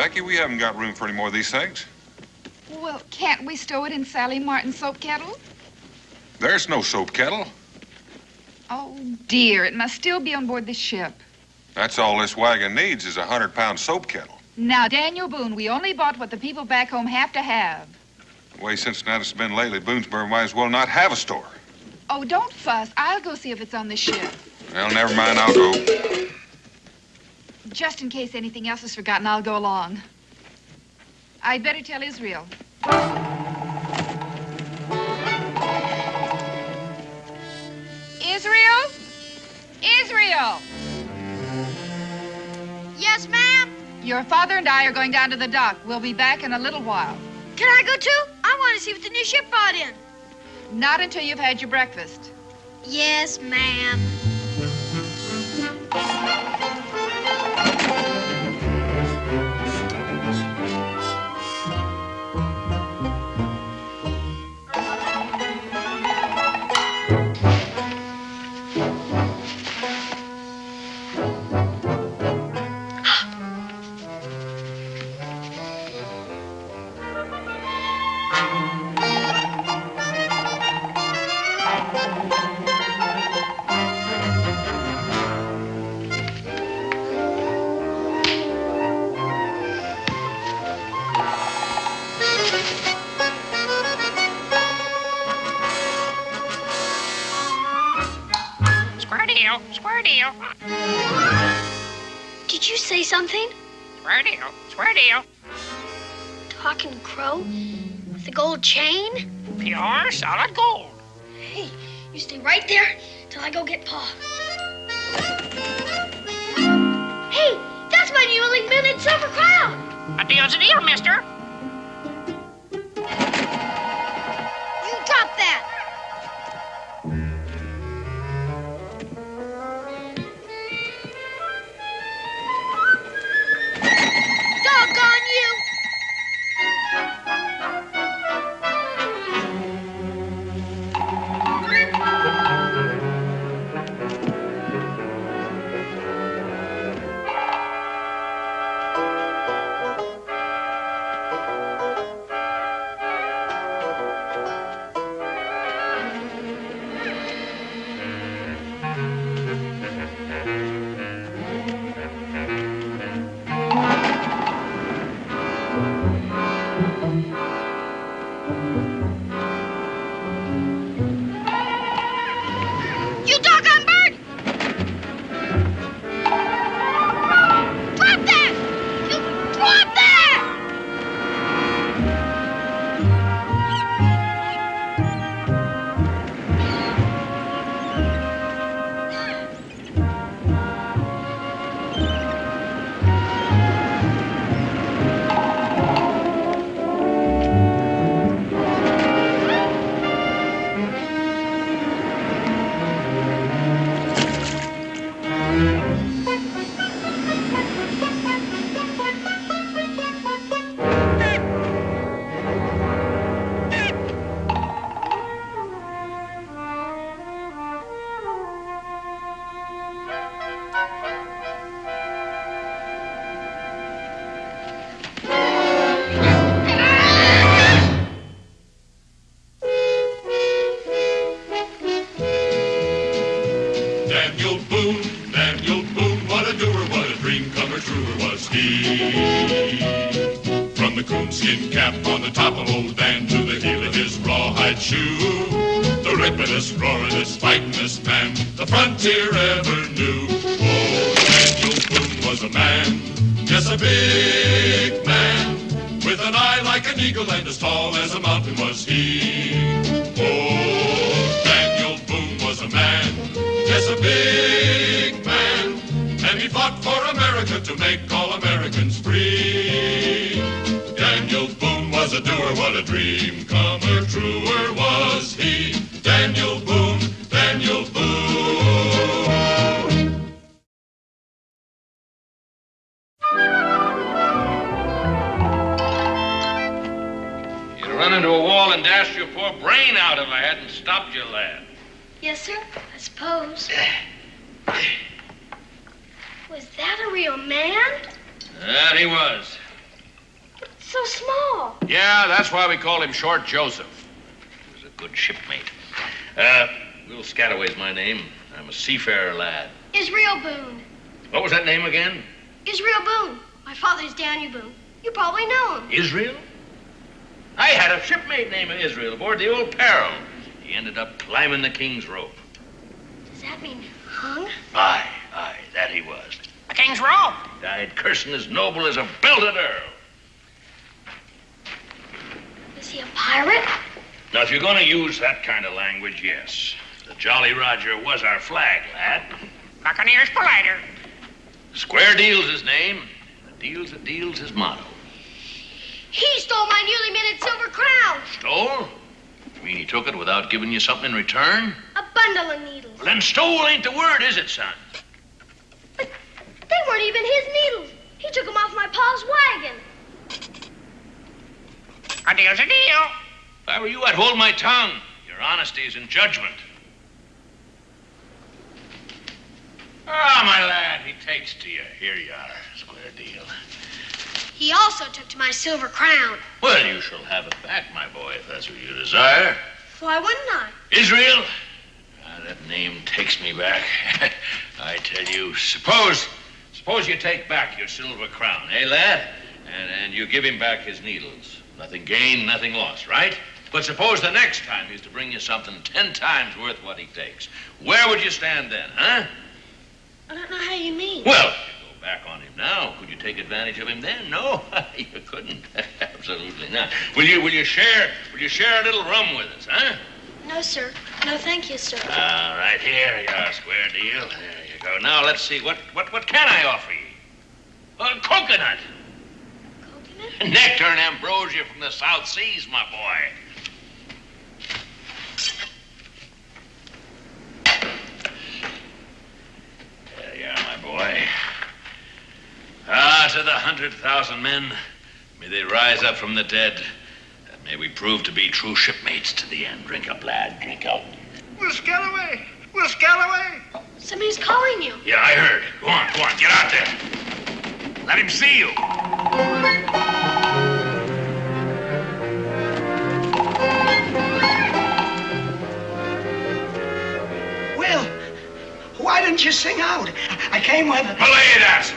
Blackie. We haven't got room for any more of these things. Well, can't we stow it in Sally Martin's soap kettle? There's no soap kettle. Oh, dear. It must still be on board the ship. That's all this wagon needs is a 100-pound soap kettle. Now, Daniel Boone, we only bought what the people back home have to have. The way Cincinnati's been lately, Boonesboro might as well not have a store. Oh, don't fuss. I'll go see if it's on the ship. Well, never mind. I'll go. Just in case anything else is forgotten, I'll go along. I'd better tell Israel. Israel? Israel! Yes, ma'am? Your father and I are going down to the dock. We'll be back in a little while. Can I go too? I want to see what the new ship brought in. Not until you've had your breakfast. Yes, ma'am. Square deal. Did you say something? Square deal. Square deal. Talking crow? With the gold chain? Pure solid gold. Hey, you stay right there till I go get Pa. Hey, that's my new limited silver crown. A deal's a deal, mister. You drop that. Doggone you! You doggone bird! Drop that! You drop that! Daniel Boone, what a doer, what a dream comer, truer was he. From the coonskin cap on the top of old Dan to the heel of his rawhide shoe, the rippin'est, roaring'est, fighting'est man the frontier ever knew. Oh, Daniel Boone was a man, yes, a big man, with an eye like an eagle and as tall as a mountain was he. Oh, Daniel Boone was a man, yes, a big man, and he fought for America to make all Americans free. Daniel Boone was a doer, what a dream comer, truer was he. Daniel Boone, Daniel Boone. You'd run into a wall and dash your poor brain out if I hadn't stopped you, lad. Yes, sir, I suppose. Was that a real man? That he was. so small. Yeah, that's why we call him Short Joseph. He was a good shipmate. Will Scataway's my name. I'm a seafarer lad. Israel Boone. What was that name again? Israel Boone. My father's Daniel Boone. You probably know him. Israel? I had a shipmate named Israel aboard the old Peril. He ended up climbing the king's rope. Does that mean hung? Aye, that he was. The king's rope. Died cursing as noble as a belted earl. Is he a pirate? Now, if you're going to use that kind of language, yes. The Jolly Roger was our flag, lad. Buccaneers politer. Square Deal's his name. A deal's a deal's his motto. He stole my newly minted silver crown. Stole? You mean he took it without giving you something in return? A bundle of needles. Well, then stole ain't the word, is it, son? But they weren't even his needles. He took them off my pa's wagon. A deal's a deal. If I were you, I'd hold my tongue. Your honesty is in judgment. Ah, my lad, he takes to you. Here you are, Square Deal. He also took to my silver crown. Well, you shall have it back, my boy, if that's what you desire. Why wouldn't I? Israel? Ah, that name takes me back. I tell you, suppose you take back your silver crown, eh, lad? And you give him back his needles. Nothing gained, nothing lost, right? But suppose the next time he's to bring you something 10 times worth what he takes. Where would you stand then, huh? I don't know how you mean. Well, you go back on him now. Could you take advantage of him then? No, you couldn't. Absolutely not. Will you share a little rum with us, huh? No, sir. No, thank you, sir. All right, here you are, Square Deal. There you go. Now let's see. What can I offer you? Coconut. Coconut? Nectar and ambrosia from the South Seas, my boy. There you are, my boy. Ah, to the 100,000 men, may they rise up from the dead, and may we prove to be true shipmates to the end. Drink up, lad, drink up. Will Scalloway! Will Scalloway! Somebody's calling you. Yeah, I heard. Go on, get out there. Let him see you. Will, why didn't you sing out? I came with it. Belay that!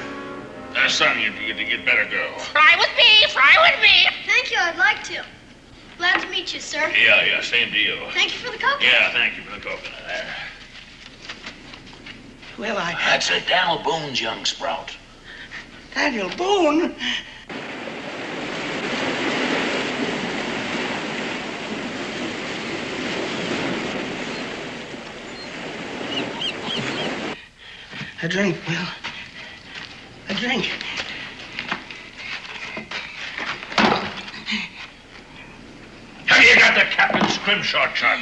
Son, you'd better go. Fly with me, fly with me. Thank you, I'd like to. Glad to meet you, sir. Yeah, same deal. Thank you for the coconut. Yeah, thank you for the coconut. There. Well, That's a Daniel Boone's young sprout. Daniel Boone? A drink, Will. A drink. Have you got the Captain Scrimshaw chart?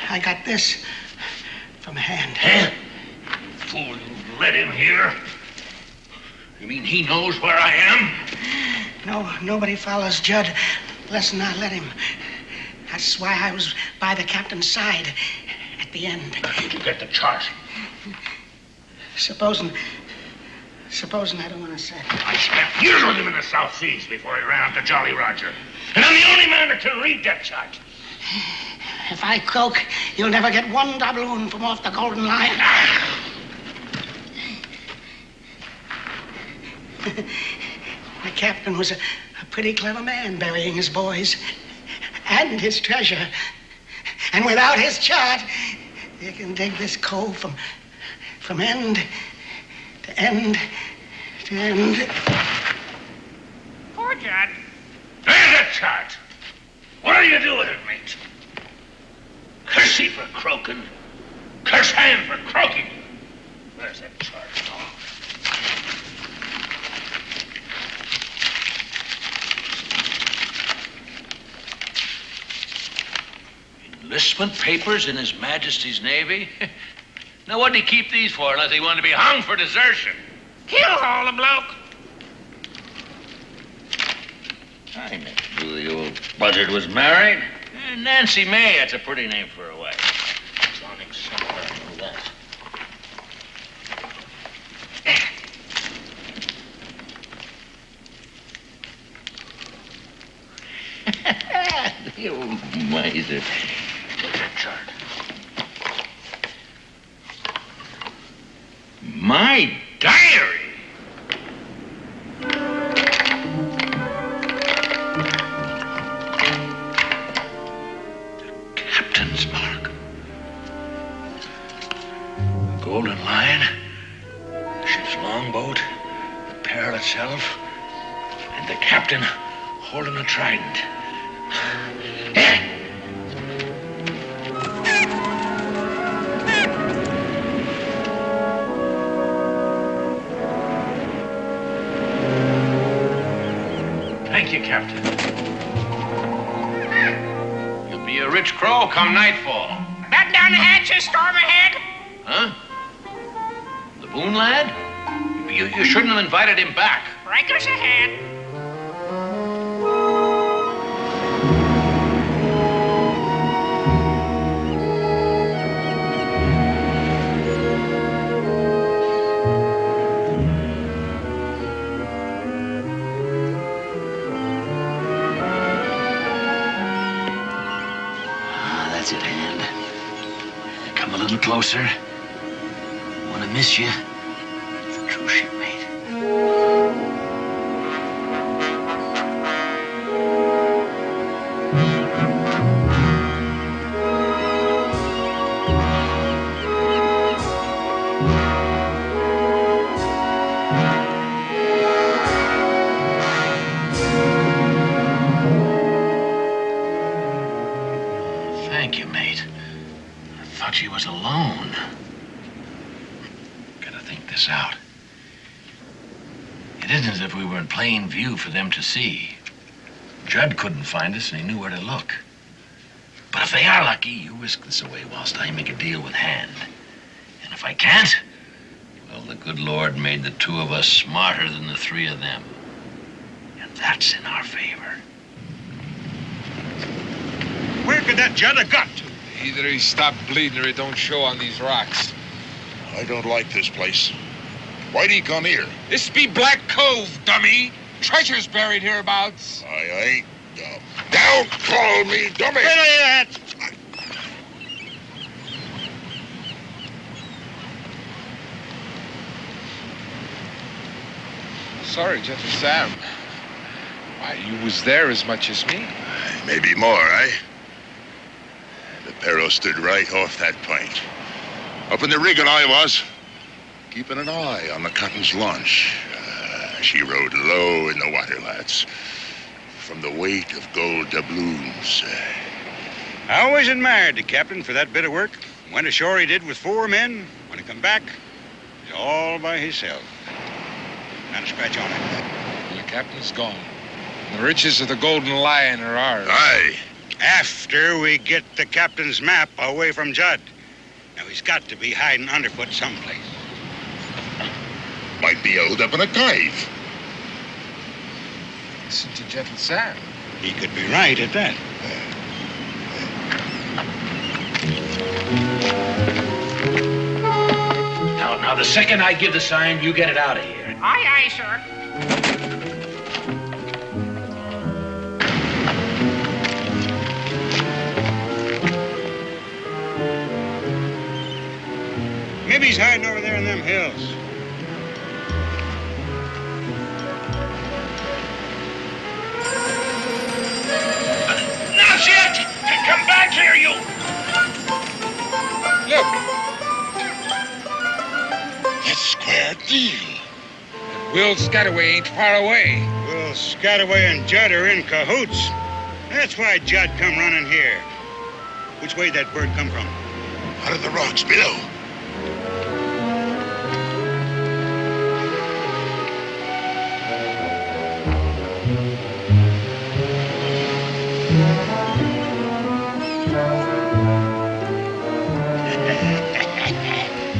I got this from hand. Huh? Fool, you let him hear? You mean he knows where I am? No, nobody follows Judd less than I let him. That's why I was by the captain's side at the end. Where did you get the chart? Supposing I don't want to say. I spent years with him in the South Seas before he ran out to Jolly Roger. And I'm the only man that can read that chart. If I croak, you'll never get one doubloon from off the Golden Lion. The captain was a pretty clever man burying his boys and his treasure. And without his chart, you can dig this cove from end to end to end. Poor Judd. There's that chart. What'll you do with it, mate? Curse he for croaking. Curse hand for croaking. Where's that chart? Enlistment papers in His Majesty's Navy? Now, what'd he keep these for unless he wanted to be hung for desertion? Kill all the bloke. I never knew the old buzzard was married. Nancy May, that's a pretty name for a wife. It's on him somewhere, I know that. You miser. Look at that chart. My diary! The captain's mark. The Golden Lion, the ship's longboat, the Pearl itself, and the captain holding a trident. Thank you, Captain. You'll be a rich crow come nightfall. Batten down the hatches, storm ahead. Huh? The Boone lad? You shouldn't have invited him back. Breakers ahead. That's it, hand. Come a little closer. Want to miss you. It's a true shipmate. Thank you, mate. I thought she was alone. Gotta think this out. It isn't as if we were in plain view for them to see. Judd couldn't find us, and he knew where to look. But if they are lucky, you whisk this away whilst I make a deal with Hand. And if I can't, well, the good Lord made the two of us smarter than the three of them. And that's in our favor. Where could that Judd have got to? Either he stopped bleeding or it don't show on these rocks. I don't like this place. Why'd he come here? This be Black Cove, dummy. Treasure's buried hereabouts. I ain't dumb. Don't call me dummy! Wait till you that. Sorry, Gentle Sam. Why, you was there as much as me. Maybe more, eh? The Perro stood right off that point. Up in the rigging I was, keeping an eye on the Cotton's launch. She rode low in the water, lads. From the weight of gold doubloons. I always admired the captain for that bit of work. Went ashore he did with 4 men. When he come back, he's all by himself. Not a scratch on him. The captain's gone. The riches of the Golden Lion are ours. Aye. After we get the captain's map away from Judd. Now, he's got to be hiding underfoot someplace. Might be held up in a cave. Listen to Gentle Sam. He could be right at that. Now, the second I give the sign, you get it out of here. Aye, aye, sir. Maybe he's hiding over there in them hills. Not yet! Come back here, you! Look, That's square deal. Will Scataway ain't far away. Well, Scataway and Judd are in cahoots. That's why Judd come running here. Which way that bird come from? Out of the rocks below.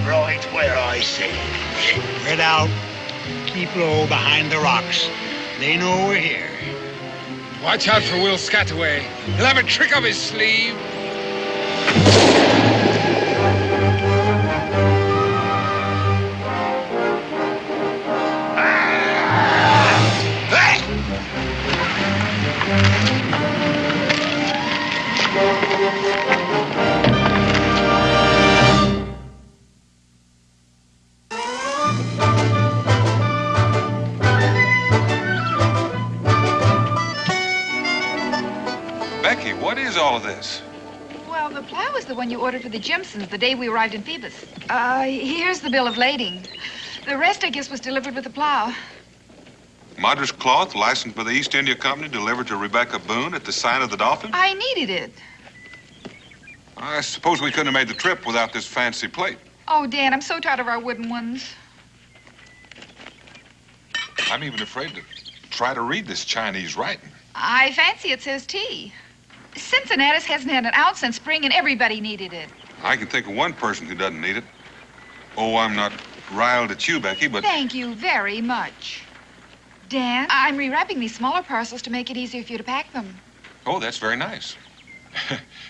Right where I said. Spread out. Keep low behind the rocks. They know we're here. Watch out for Will Scataway. He'll have a trick up his sleeve. the one you ordered for the Jimsons the day we arrived in Phoebus. Here's the bill of lading. The rest, I guess, was delivered with the plow. Madras cloth, licensed by the East India Company, delivered to Rebecca Boone at the sign of the Dolphin? I needed it. I suppose we couldn't have made the trip without this fancy plate. Oh, Dan, I'm so tired of our wooden ones. I'm even afraid to try to read this Chinese writing. I fancy it says tea. Cincinnatus hasn't had an ounce since spring, and everybody needed it. I can think of one person who doesn't need it. Oh, I'm not riled at you, Becky, but... Thank you very much. Dan, I'm rewrapping these smaller parcels to make it easier for you to pack them. Oh, that's very nice.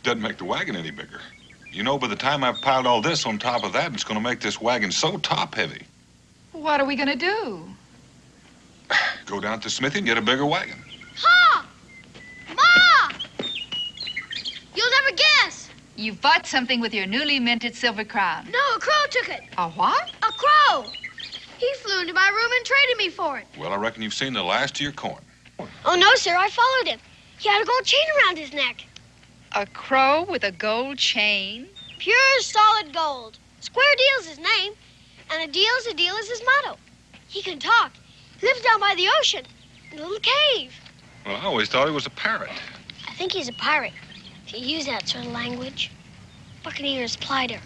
Doesn't make the wagon any bigger. You know, by the time I've piled all this on top of that, it's going to make this wagon so top-heavy. What are we going to do? Go down to the smithy and get a bigger wagon. Pa! Ma! You'll never guess. You bought something with your newly minted silver crown. No, a crow took it. A what? A crow. He flew into my room and traded me for it. Well, I reckon you've seen the last of your corn. Oh, no, sir. I followed him. He had a gold chain around his neck. A crow with a gold chain? Pure, solid gold. Square Deal's his name, and a deal's his motto. He can talk. He lives down by the ocean, in a little cave. Well, I always thought he was a parrot. I think he's a pirate, if you use that sort of language. Buccaneer's plighter.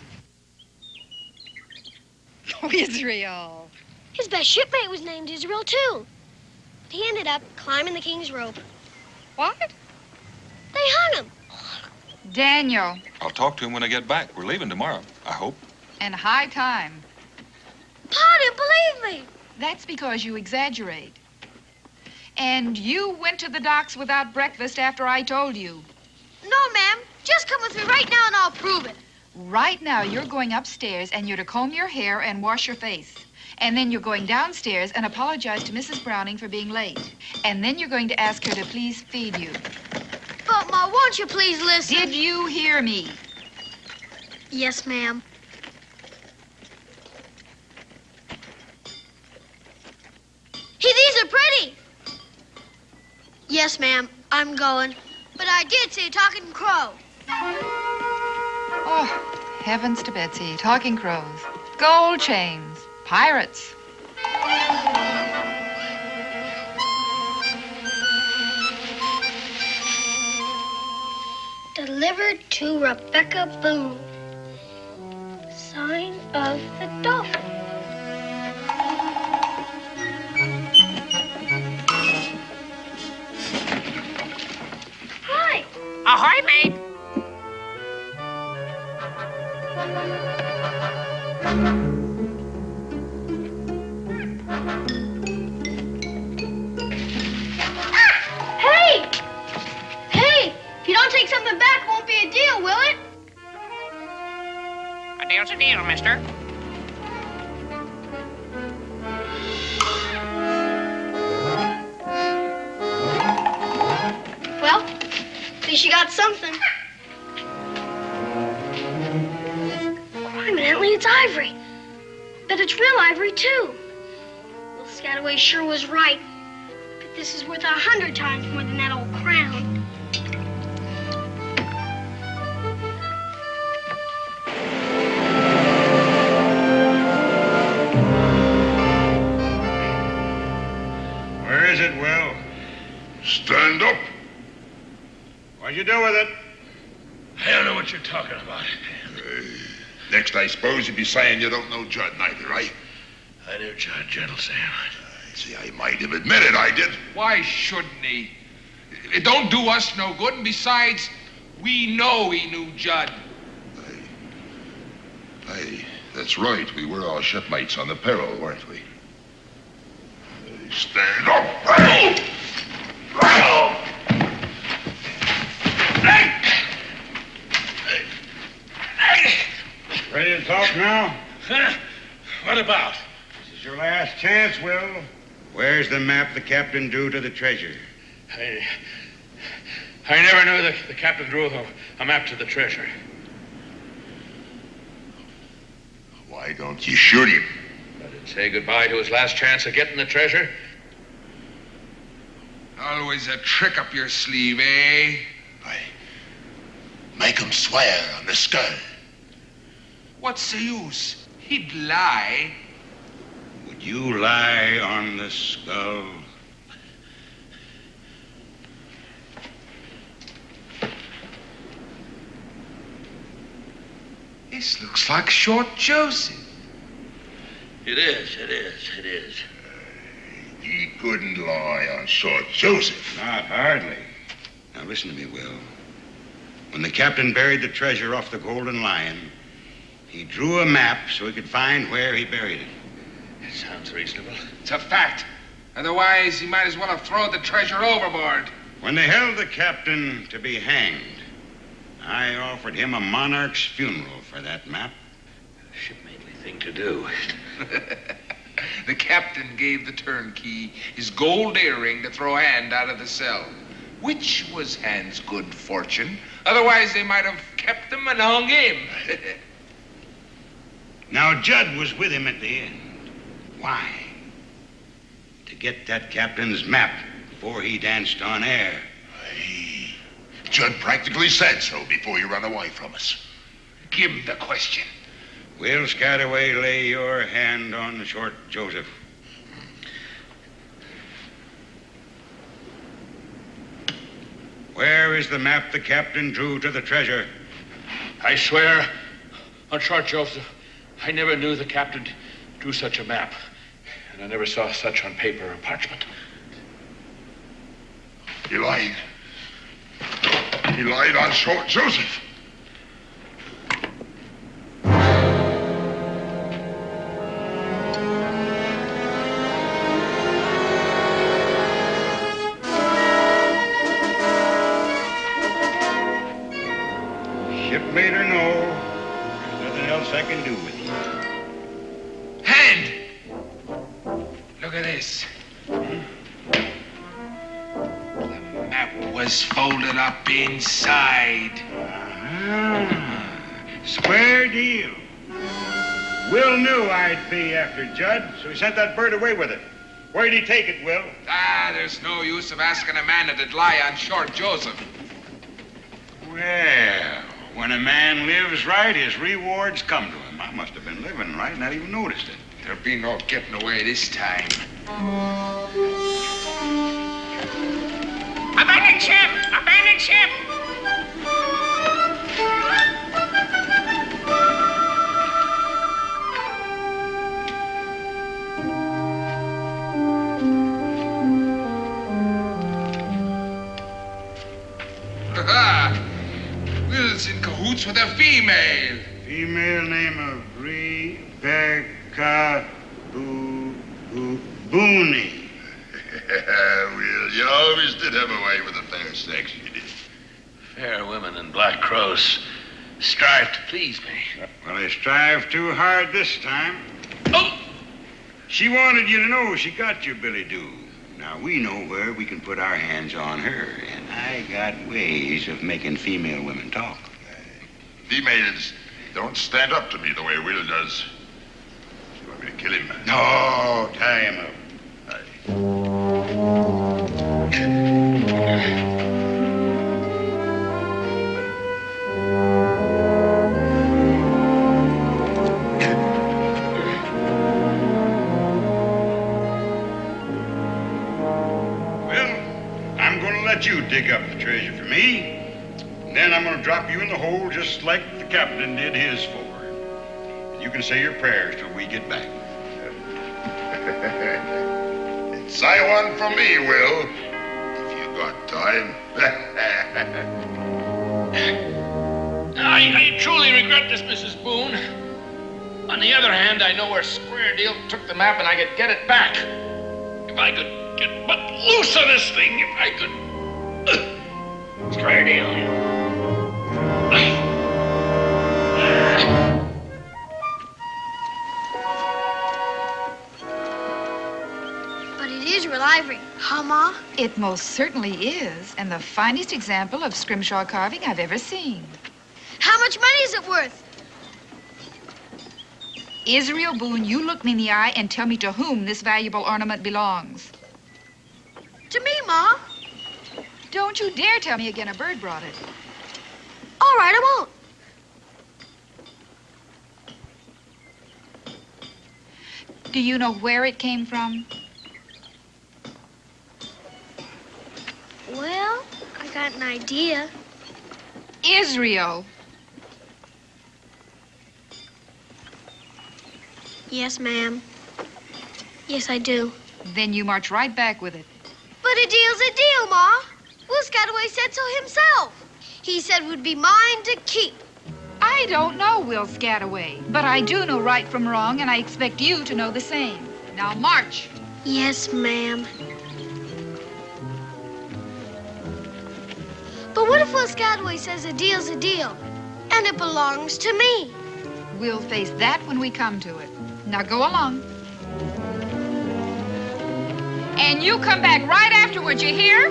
Oh, Israel. His best shipmate was named Israel, too. But he ended up climbing the king's rope. What? They hung him. Daniel. I'll talk to him when I get back. We're leaving tomorrow, I hope. And high time. Pa didn't believe me. That's because you exaggerate. And you went to the docks without breakfast after I told you. No, ma'am. Just come with me right now and I'll prove it. Right now, you're going upstairs and you're to comb your hair and wash your face. And then you're going downstairs and apologize to Mrs. Browning for being late. And then you're going to ask her to please feed you. But, Ma, won't you please listen? Did you hear me? Yes, ma'am. Hey, these are pretty. Yes, ma'am. I'm going. But I did say talking crow. Oh, heavens to Betsy. Talking crows. Gold chains. Pirates. Delivered to Rebecca Boone. Sign of the Dolphin. Hi. Ahoy, mate. Hey! Hey! If you don't take something back, it won't be a deal, will it? A deal's a deal, mister. Well, at least you got something. Evidently, it's ivory. Bet it's real ivory, too. Well, Scataway sure was right. But this is worth 100 times more than that old crown. Where is it, Will? Stand up. What'd you do with it? I don't know what you're talking about. Next, I suppose you'd be saying you don't know Judd neither, right? I knew Judd, Gentle Sam. See, I might have admitted I did. Why shouldn't he? It don't do us no good, and besides, we know he knew Judd. Hey, that's right. We were all shipmates on the Peril, weren't we? Stand up. Ready to talk now? Huh? What about? This is your last chance, Will. Where's the map the captain drew to the treasure? I never knew the captain drew a map to the treasure. Why don't you shoot him? Let him say goodbye to his last chance of getting the treasure. Always a trick up your sleeve, eh? Make him swear on the skull. What's the use? He'd lie. Would you lie on the skull? This looks like Short Joseph. It is. He couldn't lie on Short Joseph. Not hardly. Now listen to me, Will. When the captain buried the treasure off the Golden Lion, he drew a map so he could find where he buried it. It sounds reasonable. It's a fact. Otherwise, he might as well have thrown the treasure overboard. When they held the captain to be hanged, I offered him a monarch's funeral for that map. Shipmately thing to do. The captain gave the turnkey his gold earring to throw Hand out of the cell, which was Hand's good fortune. Otherwise, they might have kept him and hung him. Now, Judd was with him at the end. Why? To get that captain's map before he danced on air. Aye. Judd practically said so before he ran away from us. Give him the question. Will Scataway lay your hand on Short Joseph? Where is the map the captain drew to the treasure? I swear on Short Joseph, I never knew the captain drew such a map. And I never saw such on paper or parchment. He lied. He lied on Short Joseph. Shipmate or no, there's nothing else I can do with you. Hand! Look at this. The map was folded up inside. Square deal. Will knew I'd be after Judd, so he sent that bird away with it. Where'd he take it, Will? There's no use of asking a man that'd lie on Short Joseph. Well, when a man lives right, his rewards come to him. I must have been living right, not even noticed it. There'll be no getting away this time. Abandon ship! Abandon ship! Will's in cahoots with a female. Female name of Rebecca Boone. Will, you always did have a way with the fair sex, you did. Fair women and black crows strive to please me. Well, they strive too hard this time. Oh! She wanted you to know she got you, Billy Doo. Now, we know where we can put our hands on her, and I got ways of making female women talk. Females don't stand up to me the way Will does. You want me to kill him? No, tie him up. You dig up the treasure for me, and then I'm going to drop you in the hole just like the captain did his for. And you can say your prayers till we get back. Say one for me, Will, if you got time. I truly regret this, Mrs. Boone. On the other hand, I know where Square Deal took the map and I could get it back. If I could get but loose of this thing, if I could... Square Deal. But it is real ivory, huh, Ma? It most certainly is, and the finest example of Scrimshaw carving I've ever seen. How much money is it worth? Israel Boone, you look me in the eye and tell me to whom this valuable ornament belongs. To me, Ma. Don't you dare tell me again a bird brought it. All right, I won't. Do you know where it came from? Well, I got an idea. Israel. Yes, ma'am. Yes, I do. Then you march right back with it. But a deal's a deal, Ma. Will Scataway said so himself. He said it would be mine to keep. I don't know Will Scataway, but I do know right from wrong, and I expect you to know the same. Now march. Yes, ma'am. But what if Will Scataway says a deal's a deal, and it belongs to me? We'll face that when we come to it. Now go along. And you come back right afterwards, you hear?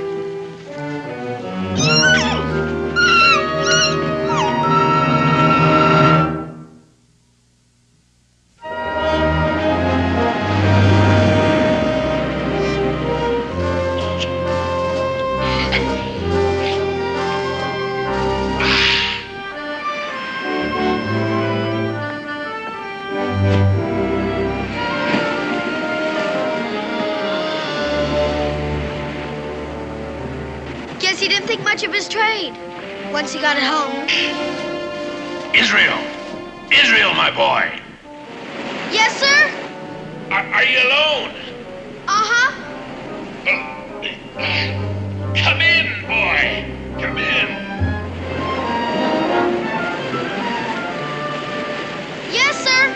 Guess he didn't think much of his trade once he got it home. Israel! Israel, my boy! Yes, sir? Are you alone? Uh-huh. Come in, boy. Come in. Yes, sir.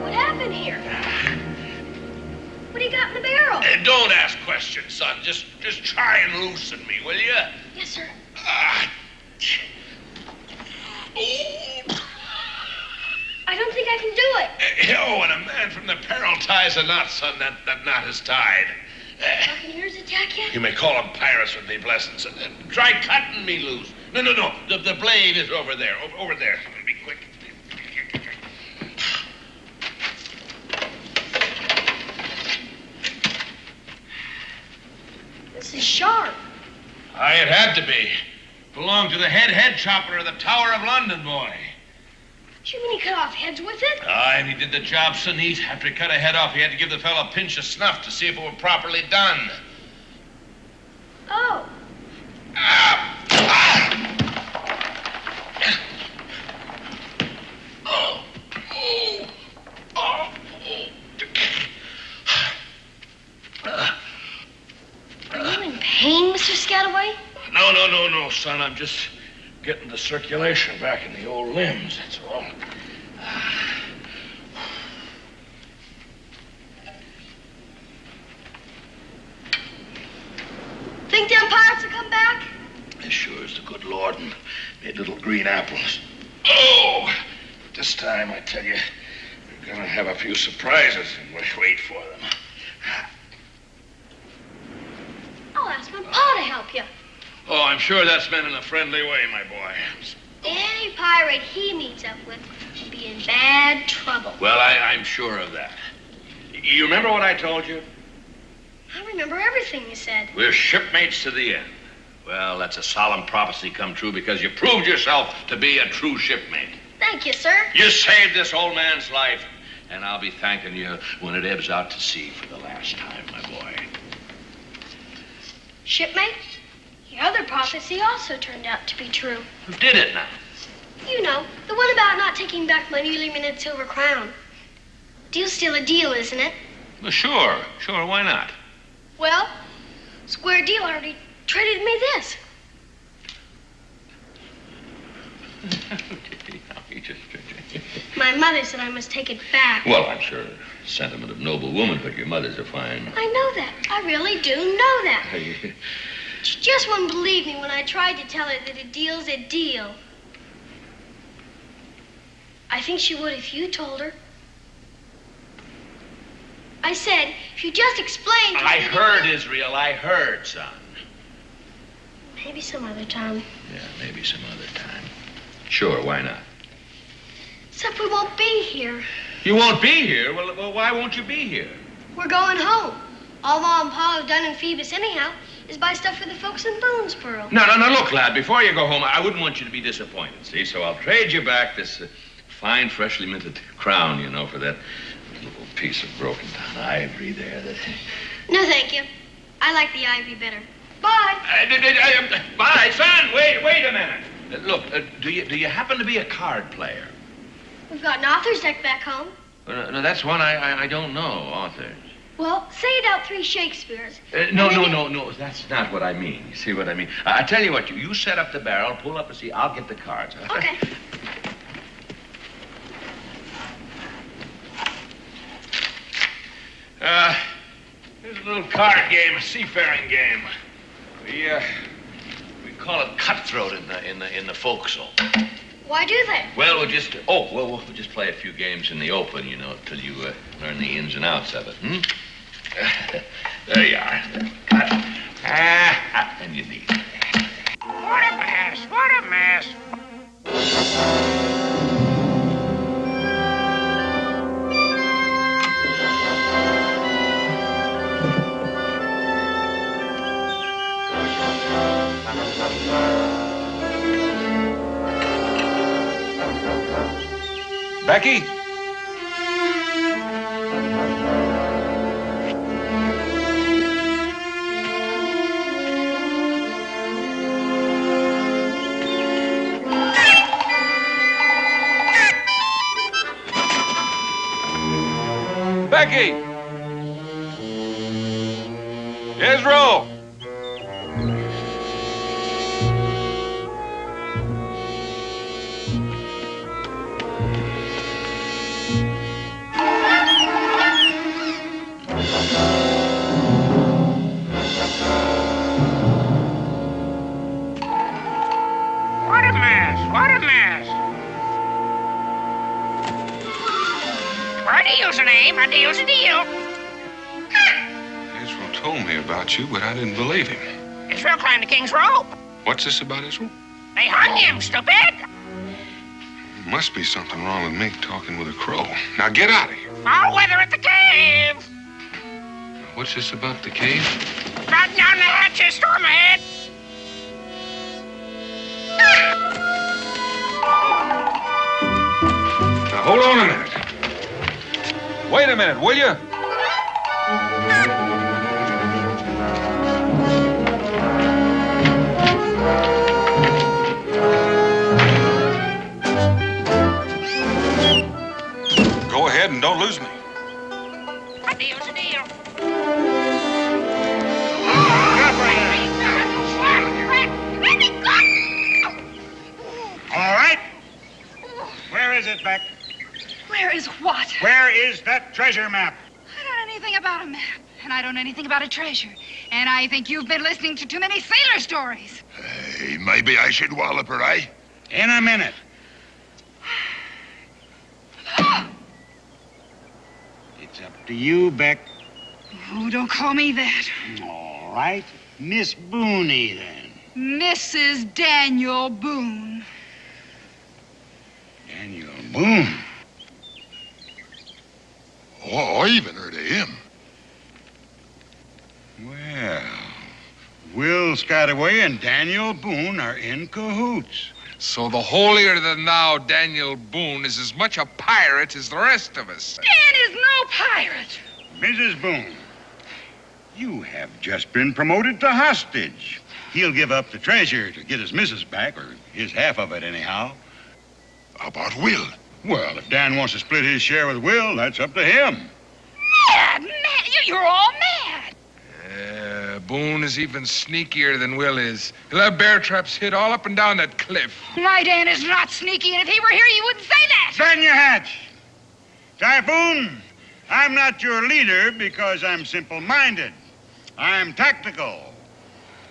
What happened here? What do you got in the barrel? Don't ask questions, son. Just try and loosen me, will you? Yes, sir. I don't think I can do it. Oh, when a man from the peril ties a knot, son, that knot is tied. Buccaneers attack you? You may call them pirates with me blessings. Try cutting me loose. No. The blade is over there. Over there. Be quick. This is sharp. Aye, it had to be. Belonged to the head chopper of the Tower of London, boy. Do you mean he cut off heads with it? Aye, and he did the job so neat. After he cut a head off, he had to give the fellow a pinch of snuff to see if it were properly done. Oh. Are you in pain, Mr. Scataway? No, son. I'm just getting the circulation back in the old limbs, that's all. Think them pirates will come back? As sure as the good Lord and made little green apples. Oh! This time, I tell you, we're gonna have a few surprises, and we'll wait for them. I'll ask my pa to help you. Oh, I'm sure that's meant in a friendly way, my boy. Any pirate he meets up with will be in bad trouble. Well, I'm sure of that. You remember what I told you? I remember everything you said. We're shipmates to the end. Well, that's a solemn prophecy come true because you proved yourself to be a true shipmate. Thank you, sir. You saved this old man's life, and I'll be thanking you when it ebbs out to sea for the last time, my boy. Shipmate, your other prophecy also turned out to be true. Who did it now? You know, the one about not taking back my newly minted silver crown. Deal's still a deal, isn't it? Well, sure, why not? Well, Square Deal already traded me this. My mother said I must take it back. Well, I'm sure sentiment of noble woman, but your mother's a fine... I know that. I really do know that. She just wouldn't believe me when I tried to tell her that a deal's a deal. I think she would if you told her. I said, if you just explained to her... I heard, Israel. I heard, son. Maybe some other time. Yeah, maybe some other time. Sure, why not? Except we won't be here. You won't be here? Well, why won't you be here? We're going home. All Mom and Pa have done in Phoebus anyhow is buy stuff for the folks in Boonesboro. No, look, lad, before you go home, I wouldn't want you to be disappointed, see? So I'll trade you back this fine, freshly minted crown, you know, for that little piece of broken-down ivory there. No, thank you. I like the ivory better. Bye. Bye, son. Wait a minute. Look, do you happen to be a card player? We've got an author's deck back home. No, that's one I don't know, authors. Well, say it out 3 Shakespeares. No, that's not what I mean. You see what I mean? I tell you what, you set up the barrel, pull up a seat, I'll get the cards. Okay. Here's a little card game, a seafaring game. We call it cutthroat in the forecastle. Why do they? Well, we'll just play a few games in the open, you know, till you learn the ins and outs of it. There you are. And you need it. What a mess, what a mess. Becky? Becky! Israel! What a mess, what a mess. Well, a deal's a name, a deal's a deal. Israel told me about you, but I didn't believe him. Israel climbed the king's rope. What's this about Israel? They hung him, stupid. Must be something wrong with me talking with a crow. Now get out of here. Foul weather at the cave. What's this about the cave? Batten down the hatches, storm ahead. Now hold on a minute. Wait a minute, will you? Go ahead and don't lose me. A deal's a deal. All right. Where is it, Beck? Where is what? Where is that treasure map? I don't know anything about a map, and I don't know anything about a treasure. And I think you've been listening to too many sailor stories. Hey, maybe I should wallop her, eh? In a minute. It's up to you, Beck. Oh, don't call me that. All right. Miss Boone, then. Mrs. Daniel Boone. Daniel Boone. Oh, I even heard of him. Well, Will Scataway and Daniel Boone are in cahoots. So the holier-than-thou Daniel Boone is as much a pirate as the rest of us. Dan is no pirate. Mrs. Boone, you have just been promoted to hostage. He'll give up the treasure to get his missus back, or his half of it anyhow. How about Will? Well, if Dan wants to split his share with Will, that's up to him. Mad. You're all mad. Boone is even sneakier than Will is. He'll have bear traps hid all up and down that cliff. My Dan is not sneaky, and if he were here, you wouldn't say that. Stand your hatch. Typhoon, I'm not your leader because I'm simple-minded. I'm tactical.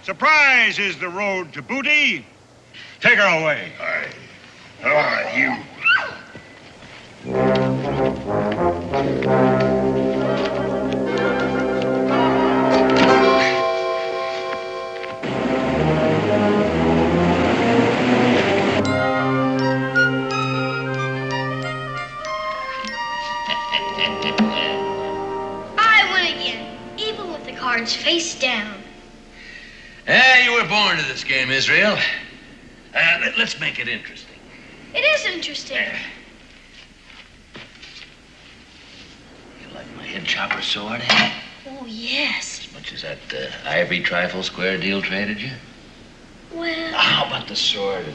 Surprise is the road to booty. Take her away. All right, you. I win again, even with you were born to this game, Israel. Let's make it interesting. It is interesting. You like my head chopper sword? Oh, yes. As much as that Ivory trifle square deal traded you? Well... How about the sword and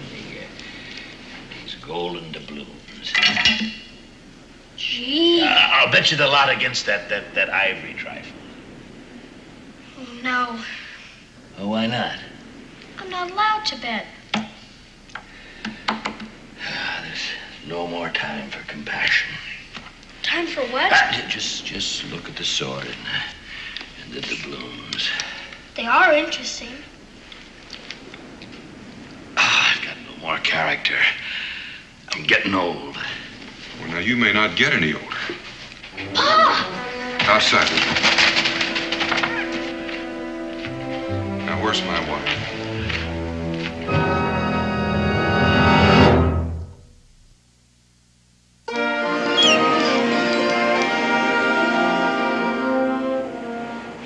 these golden doubloons? Gee. I'll bet you the lot against that Ivory trifle. Oh, no. Oh, why not? I'm not allowed to bet. There's no more time for compassion. Time for what? Just look at the sword and the doubloons. They are interesting. I've got no more character. I'm getting old. Well, now, you may not get any older. Pa! Outside. Now, where's my wife?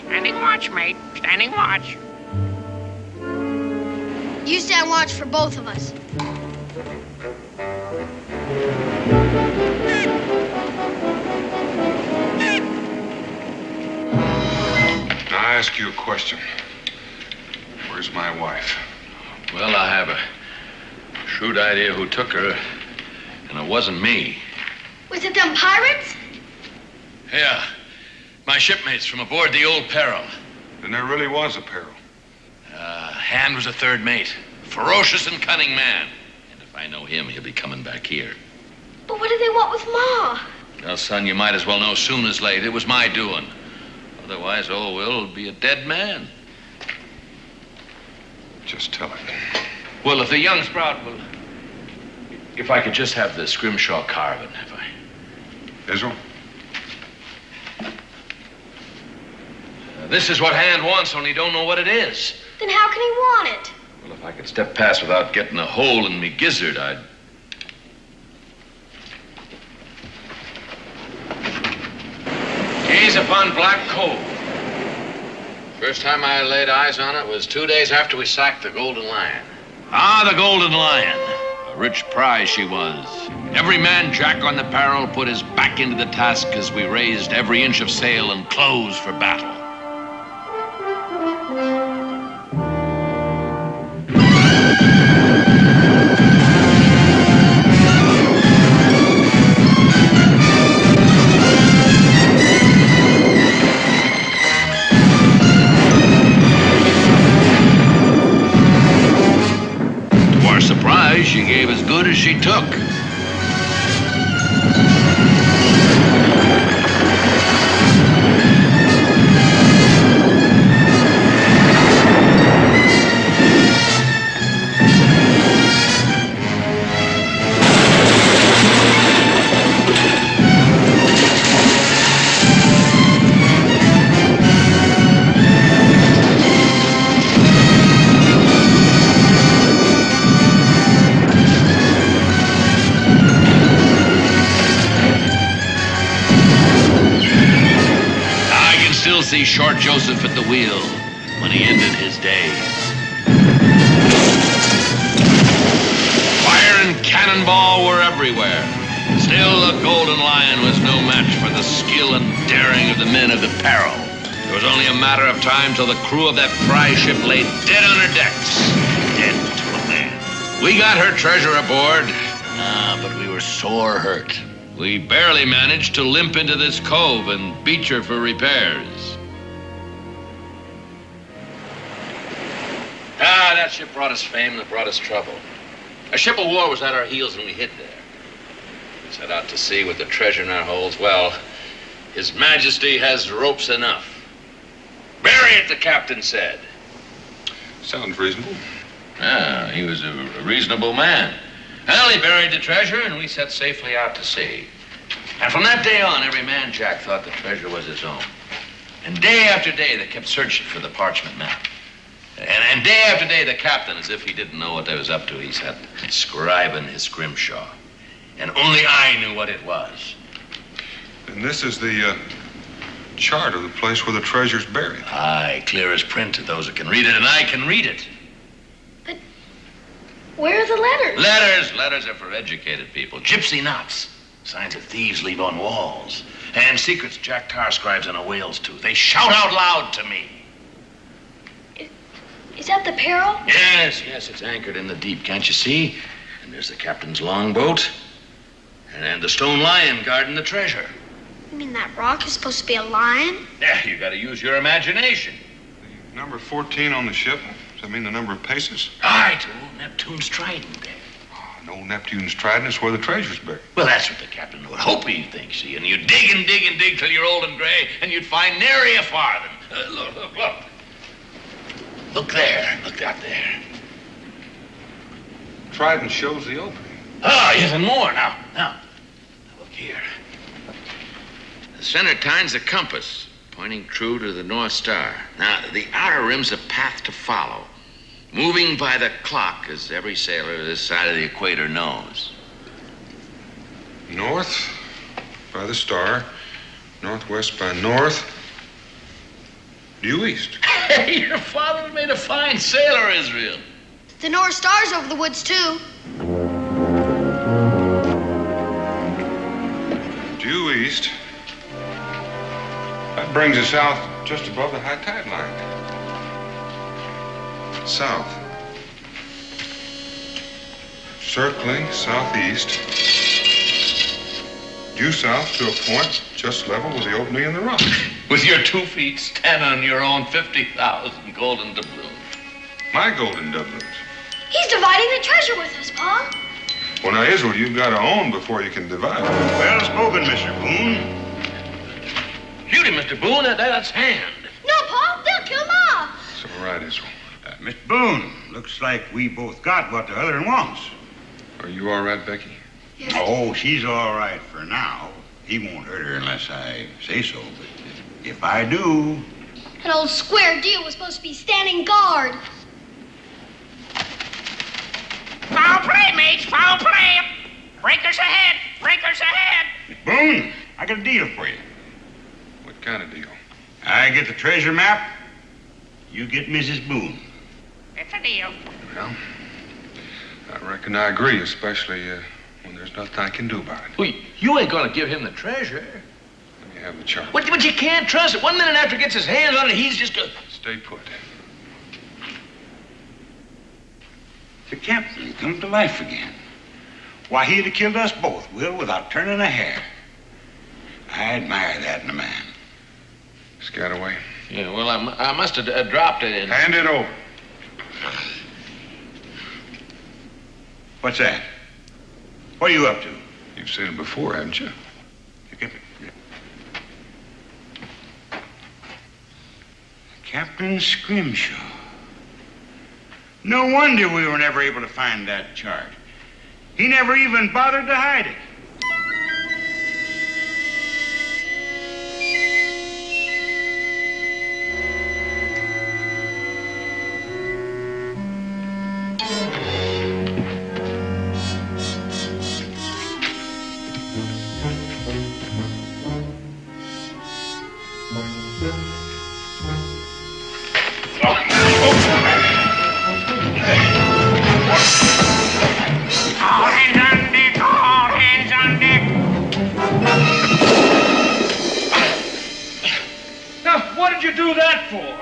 Standing watch, mate. Standing watch. You stand watch for both of us. Now, I ask you a question. Where's my wife? Well, I have a shrewd idea who took her, and it wasn't me. Was it them pirates? Yeah, my shipmates from aboard the old Peril. Then there really was a peril. Hand was a third mate. Ferocious and cunning man. And if I know him, he'll be coming back here. But what did they want with Ma? Well, son, you might as well know soon as late. It was my doing. Otherwise, old Will will be a dead man. Just tell her. Well, if the young sprout will... If I could just have the Scrimshaw carbon, if I... Israel? This is what Hand wants, only don't know what it is. Then how can he want it? Well, if I could step past without getting a hole in me gizzard, I'd... Gaze upon Black Cove. First time I laid eyes on it was 2 days after we sacked the Golden Lion. Ah, the Golden Lion. A rich prize she was. Every man Jack on the Peril put his back into the task as we raised every inch of sail and clothes for battle. She gave as good as she took. See Short Joseph at the wheel when he ended his day. Fire and cannonball were everywhere. Still, the Golden Lion was no match for the skill and daring of the men of the Peril. It was only a matter of time till the crew of that prize ship lay dead on her decks. Dead to a man. We got her treasure aboard. But we were sore hurt. We barely managed to limp into this cove and beach her for repairs. That ship brought us fame and it brought us trouble. A ship of war was at our heels and we hid there. We set out to sea with the treasure in our holds. Well, His Majesty has ropes enough. Bury it, the captain said. Sounds reasonable. Ah, he was a reasonable man. Well, he buried the treasure and we set safely out to sea. And from that day on, every man Jack thought the treasure was his own. And day after day, they kept searching for the parchment map. And day after day, the captain, as if he didn't know what they was up to, he sat scribing his Scrimshaw. And only I knew what it was. And this is the chart of the place where the treasure's buried. Aye, clear as print to those that can read it, and I can read it. Where are the letters? Letters are for educated people. Gypsy knots. Signs that thieves leave on walls. And secrets Jack Tar scribes on a whale's tooth. They shout out loud to me. Is that the Peril? Yes, it's anchored in the deep, can't you see? And there's the captain's longboat. And the stone lion guarding the treasure. You mean that rock is supposed to be a lion? Yeah, you gotta use your imagination. Number 14 on the ship. Does that mean the number of paces? Right, old Neptune's trident. No Neptune's trident is where the treasure's buried. Well, that's what the captain would hope he'd think, see? And you dig and dig and dig till you're old and gray, and you'd find nary a farthing. Look. Look there. Look out there. Trident shows the opening. Ah, yes, and more. Now, look here. The center time's a compass, pointing true to the North Star. Now, the outer rim's a path to follow, moving by the clock, as every sailor this side of the equator knows. North by the star, northwest by north, due east. Hey, your father made a fine sailor, Israel. The North Star's over the woods, too. Due east. That brings us south just above the high tide line. South. Circling southeast. Due south to a point just level with the opening in the rock. With your 2 feet standing on your own 50,000 golden doubloons. My golden doubloons. He's dividing the treasure with us, Pa. Well, now, Israel, you've got to own before you can divide. Well spoken, Mr. Boone. Shoot him, Mr. Boone. That's hand. No, Pa. They'll kill Ma. It's all right, Israel. Mr. Boone, looks like we both got what the other one wants. Are you all right, Becky? Yes. Oh, she's all right for now. He won't hurt her unless I say so, but if I do... That old square deal was supposed to be standing guard. Foul play, mates, foul play. Breakers ahead, breakers ahead. Boone, I got a deal for you. What kind of deal? I get the treasure map, you get Mrs. Boone. It's a deal. Well, I reckon I agree, especially when there's nothing I can do about it. Well, you ain't gonna give him the treasure. Let me have the chart. But you can't trust it. 1 minute after he gets his hands on it, he's just a... Stay put. The captain come to life again. Why, he'd have killed us both, Will, without turning a hair. I admire that in a man. Scataway. Yeah, well, I must have dropped it in... Hand it over. What's that? What are you up to? You've seen it before, haven't you? Captain Scrimshaw. No wonder we were never able to find that chart. He never even bothered to hide it. All hands on deck, all hands on deck. Now, what did you do that for?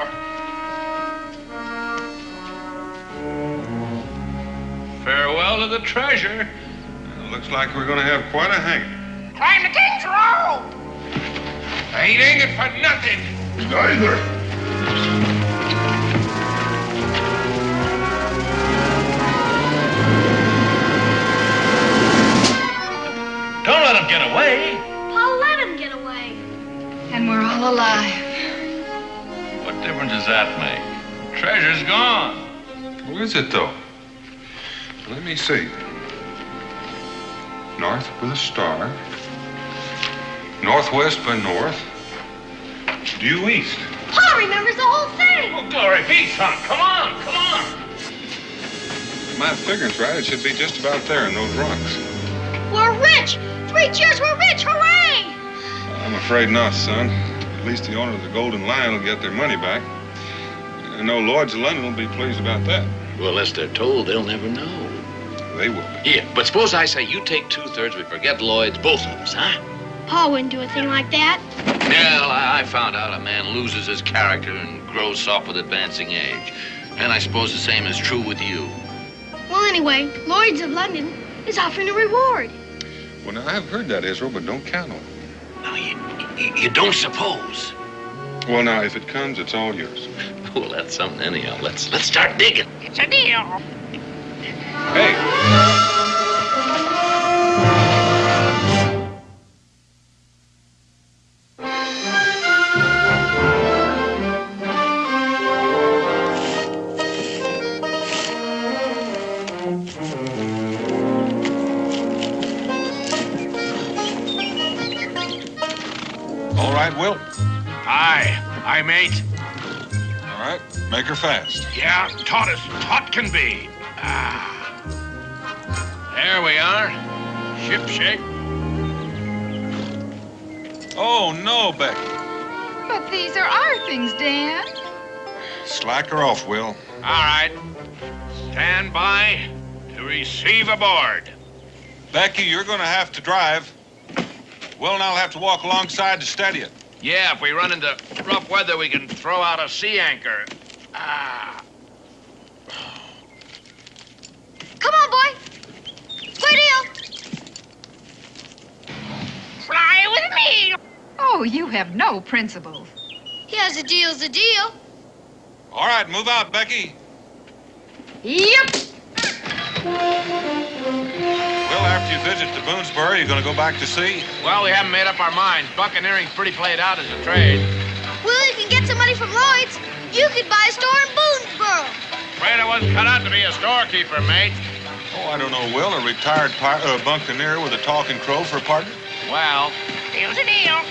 Farewell to the treasure. Well, looks like we're going to have quite a hanging. Climb the king's row. I ain't hanging for nothing. Neither. Don't let him get away. Pa let him get away. And we're all alive. What difference does that make? Treasure's gone. Where is it, though? Let me see. North with a star. Northwest by north. Due east. Pa remembers the whole thing. Oh, glory be, son. Come on. If my figure's right, it should be just about there in those rocks. We're rich. 3 cheers, we're rich. Hooray! I'm afraid not, son. At least the owner of the Golden Lion will get their money back. I know Lloyd's of London will be pleased about that. Well, unless they're told, they'll never know. They will be. Yeah, but suppose I say you take 2/3, we forget Lloyd's, both of us, huh? Pa wouldn't do a thing like that. Well, I found out a man loses his character and grows soft with advancing age. And I suppose the same is true with you. Well, anyway, Lloyd's of London is offering a reward. Well, now, I've heard that, Israel, but don't count on it. Now, you don't suppose. Well, now, if it comes, it's all yours. Well, that's something anyhow. Let's start digging. It's a deal. Hey! All right, Will. Aye, mate. All right, make her fast. Yeah, taut as taut can be. There we are. Ship shape. Oh, no, Becky. But these are our things, Dan. Slack her off, Will. All right. Stand by to receive aboard. Becky, you're going to have to drive. Will and I'll have to walk alongside to steady it. Yeah, if we run into rough weather, we can throw out a sea anchor. Come on, boy. Square deal. Fly with me. Oh, you have no principles. Yes, a deal's a deal. All right, move out, Becky. Yep. Will, after you visit the Boonesboro, you're going to go back to sea? Well, we haven't made up our minds. Buccaneering's pretty played out as a trade. Well, you can get some money from Lloyd's. You could buy a store in Boonesboro. Afraid I wasn't cut out to be a storekeeper, mate. Oh, I don't know, Will. A retired buccaneer with a talking crow for a partner? Well, Deal's a deal.